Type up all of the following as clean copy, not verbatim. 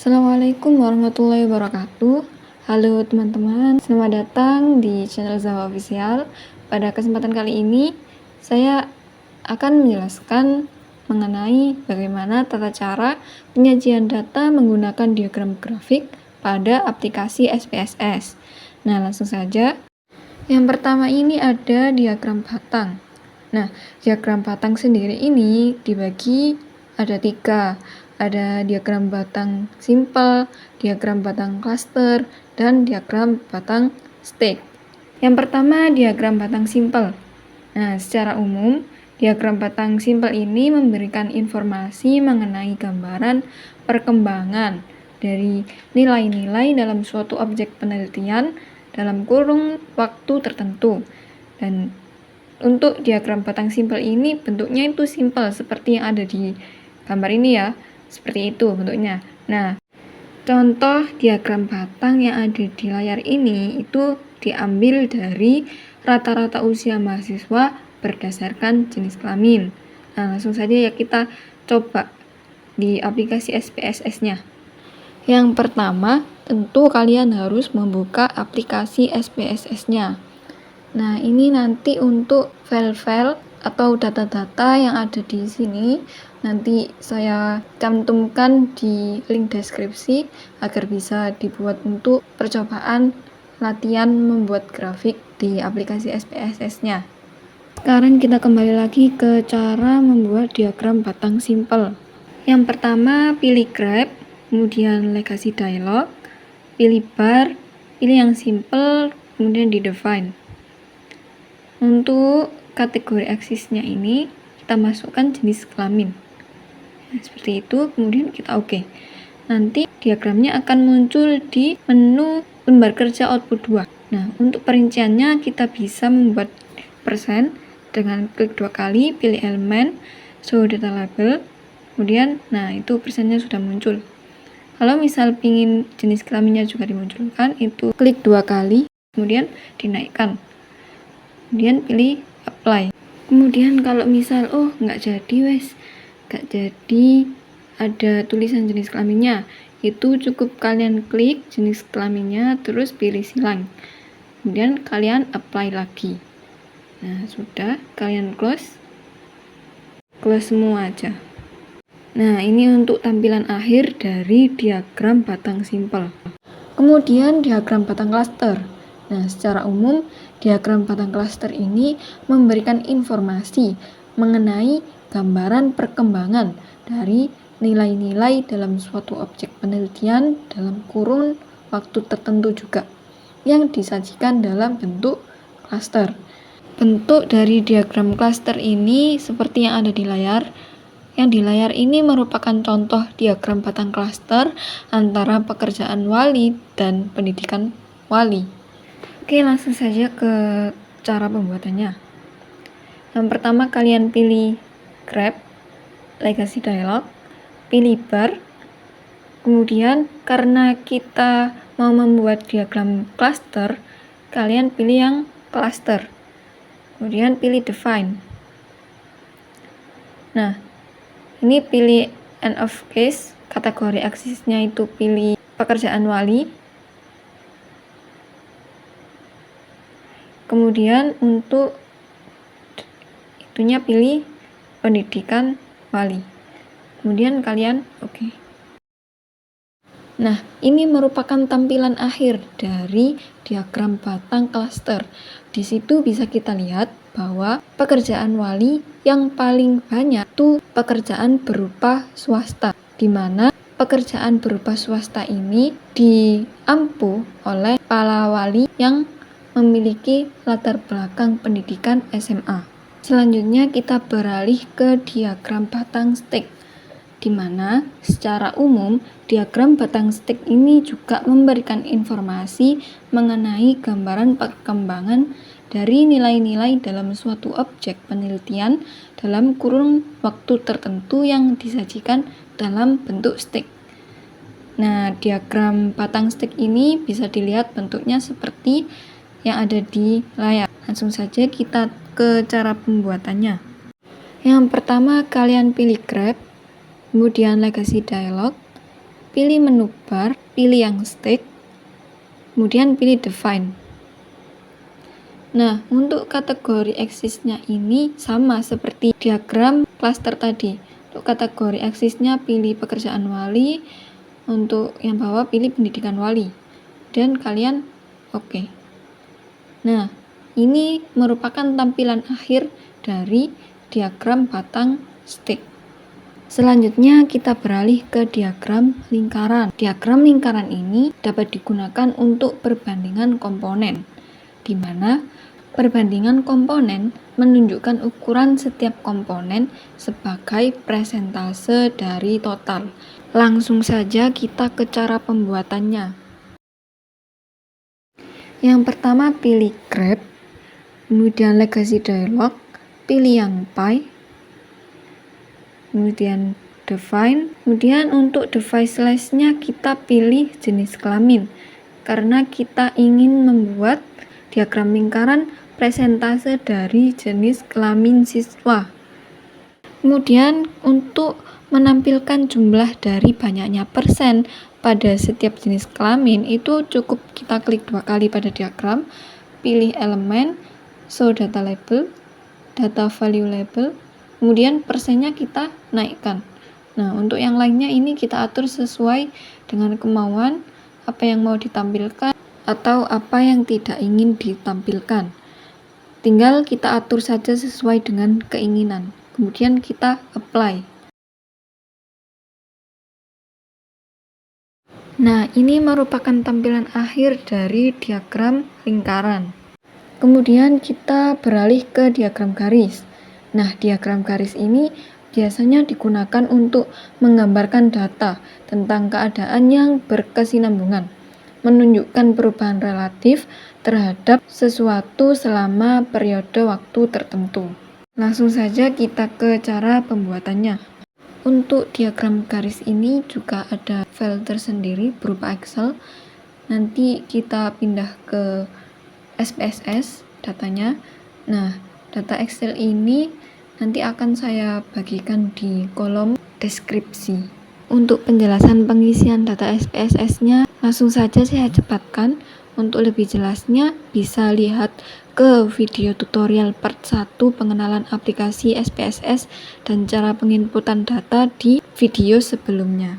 Assalamualaikum warahmatullahi wabarakatuh. Halo teman-teman, selamat datang di channel Zawa Official. Pada kesempatan kali ini, saya akan menjelaskan mengenai bagaimana tata cara penyajian data menggunakan diagram grafik pada aplikasi SPSS. Nah, langsung saja. Yang pertama ini ada diagram batang. Nah, diagram batang sendiri ini dibagi ada 3. Ada diagram batang simple, diagram batang cluster, dan diagram batang stick. Yang pertama, diagram batang simple. Nah, secara umum, diagram batang simple ini memberikan informasi mengenai gambaran perkembangan dari nilai-nilai dalam suatu objek penelitian dalam kurun waktu tertentu. Dan untuk diagram batang simple ini bentuknya itu simple seperti yang ada di gambar ini ya. Seperti itu bentuknya. Nah, contoh diagram batang yang ada di layar ini itu diambil dari rata-rata usia mahasiswa berdasarkan jenis kelamin. Nah, langsung saja ya kita coba di aplikasi SPSS-nya. Yang pertama, tentu kalian harus membuka aplikasi SPSS-nya. Nah, ini nanti untuk file-file atau data-data yang ada di sini nanti saya cantumkan di link deskripsi agar bisa dibuat untuk percobaan latihan membuat grafik di aplikasi SPSS-nya. Sekarang kita kembali lagi ke cara membuat diagram batang simple. Yang pertama, pilih grab, kemudian legasi dialog, pilih bar, pilih yang simple, kemudian di define. Untuk kategori aksisnya ini kita masukkan jenis kelamin. Nah, seperti itu, kemudian kita oke. Nanti diagramnya akan muncul di menu lembar kerja output 2. Nah, untuk perinciannya kita bisa membuat persen dengan klik 2 kali, pilih elemen, show data label, kemudian nah itu persennya sudah muncul. Kalau misal pingin jenis kelaminnya juga dimunculkan, itu klik 2 kali, kemudian dinaikkan. Kemudian pilih apply. Kemudian kalau misal nggak jadi ada tulisan jenis kelaminnya, itu cukup kalian klik jenis kelaminnya terus pilih silang, kemudian kalian apply lagi. Nah, sudah, kalian close semua aja. Nah, ini untuk tampilan akhir dari diagram batang simple. Kemudian diagram batang cluster. Nah, secara umum diagram batang cluster ini memberikan informasi mengenai gambaran perkembangan dari nilai-nilai dalam suatu objek penelitian dalam kurun waktu tertentu juga yang disajikan dalam bentuk cluster. Bentuk dari diagram cluster ini seperti yang ada di layar. Yang di layar ini merupakan contoh diagram batang cluster antara pekerjaan wali dan pendidikan wali. Oke, langsung saja ke cara pembuatannya. Yang pertama, kalian pilih grab, legasi dialog, pilih bar. Kemudian karena kita mau membuat diagram cluster, kalian pilih yang cluster. Kemudian pilih define. Nah, ini pilih end of case, kategori aksisnya itu pilih pekerjaan wali. Kemudian untuk itunya pilih pendidikan wali. Kemudian kalian oke. Nah, ini merupakan tampilan akhir dari diagram batang cluster. Di situ bisa kita lihat bahwa pekerjaan wali yang paling banyak itu pekerjaan berupa swasta, di mana pekerjaan berupa swasta ini diampu oleh para wali yang memiliki latar belakang pendidikan SMA. Selanjutnya kita beralih ke diagram batang stick, di mana secara umum diagram batang stick ini juga memberikan informasi mengenai gambaran perkembangan dari nilai-nilai dalam suatu objek penelitian dalam kurun waktu tertentu yang disajikan dalam bentuk stick. Nah, diagram batang stick ini bisa dilihat bentuknya seperti yang ada di layar. Langsung saja kita ke cara pembuatannya. Yang pertama, kalian pilih grab, kemudian legasi dialog, pilih menu bar, pilih yang stick, kemudian pilih define. Nah, untuk kategori aksisnya ini sama seperti diagram klaster tadi. Untuk kategori aksisnya pilih pekerjaan wali, untuk yang bawah pilih pendidikan wali, dan kalian oke. Nah, ini merupakan tampilan akhir dari diagram batang stick. Selanjutnya kita beralih ke diagram lingkaran. Diagram lingkaran ini dapat digunakan untuk perbandingan komponen, di mana perbandingan komponen menunjukkan ukuran setiap komponen sebagai persentase dari total. Langsung saja kita ke cara pembuatannya. Yang pertama pilih grep, kemudian legacy dialog, pilih yang pie, kemudian define. Kemudian untuk device size-nya kita pilih jenis kelamin, karena kita ingin membuat diagram lingkaran presentase dari jenis kelamin siswa. Kemudian untuk menampilkan jumlah dari banyaknya persen pada setiap jenis kelamin, itu cukup kita klik 2 kali pada diagram, pilih elemen, show data label, data value label, kemudian persennya kita naikkan. Nah, untuk yang lainnya ini kita atur sesuai dengan kemauan, apa yang mau ditampilkan atau apa yang tidak ingin ditampilkan. Tinggal kita atur saja sesuai dengan keinginan. Kemudian kita apply. Nah, ini merupakan tampilan akhir dari diagram lingkaran. Kemudian kita beralih ke diagram garis. Nah, diagram garis ini biasanya digunakan untuk menggambarkan data tentang keadaan yang berkesinambungan, menunjukkan perubahan relatif terhadap sesuatu selama periode waktu tertentu. Langsung saja kita ke cara pembuatannya. Untuk diagram garis ini juga ada file tersendiri berupa Excel. Nanti kita pindah ke SPSS datanya. Nah, data Excel ini nanti akan saya bagikan di kolom deskripsi. Untuk penjelasan pengisian data SPSS-nya langsung saja saya cepatkan. Untuk lebih jelasnya bisa lihat ke video tutorial part 1 pengenalan aplikasi SPSS dan cara penginputan data di video sebelumnya.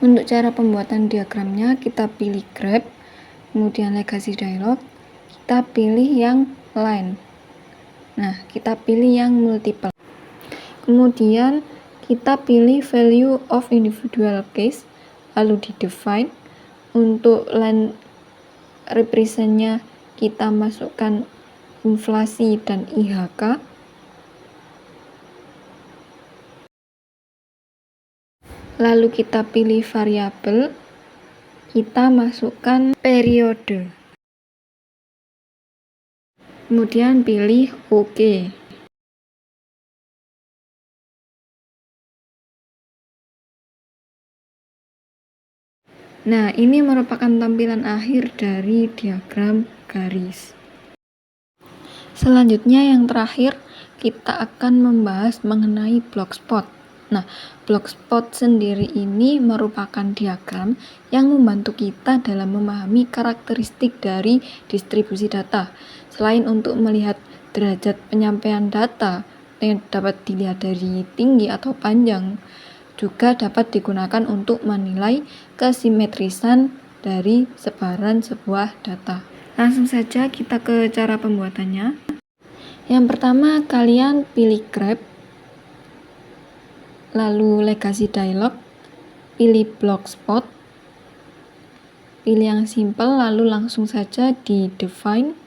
Untuk cara pembuatan diagramnya, kita pilih grep, kemudian legacy dialog, kita pilih yang line. Nah, kita pilih yang multiple. Kemudian kita pilih value of individual case, lalu di define. Untuk line represent-nya kita masukkan inflasi dan IHK. Lalu kita pilih variabel, kita masukkan periode. Kemudian pilih OK. Nah, ini merupakan tampilan akhir dari diagram garis. Selanjutnya yang terakhir, kita akan membahas mengenai block spot. Nah, block spot sendiri ini merupakan diagram yang membantu kita dalam memahami karakteristik dari distribusi data. Selain untuk melihat derajat penyampaian data yang dapat dilihat dari tinggi atau panjang, juga dapat digunakan untuk menilai kesimetrisan dari sebaran sebuah data. Langsung saja kita ke cara pembuatannya. Yang pertama, kalian pilih grep, lalu legacy dialog, pilih block spot, pilih yang simple, lalu langsung saja di define.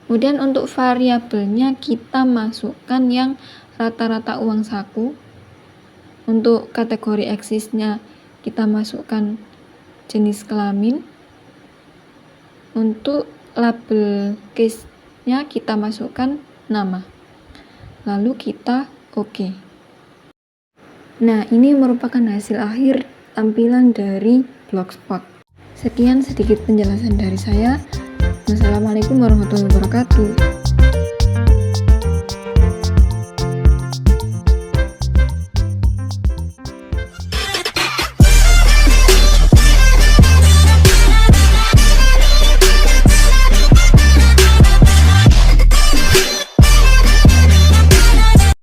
Kemudian untuk variabelnya kita masukkan yang rata-rata uang saku. Untuk kategori aksisnya kita masukkan jenis kelamin. Untuk label case-nya kita masukkan nama. Lalu kita oke. Nah, ini merupakan hasil akhir tampilan dari Blogspot. Sekian sedikit penjelasan dari saya. Wassalamualaikum warahmatullahi wabarakatuh.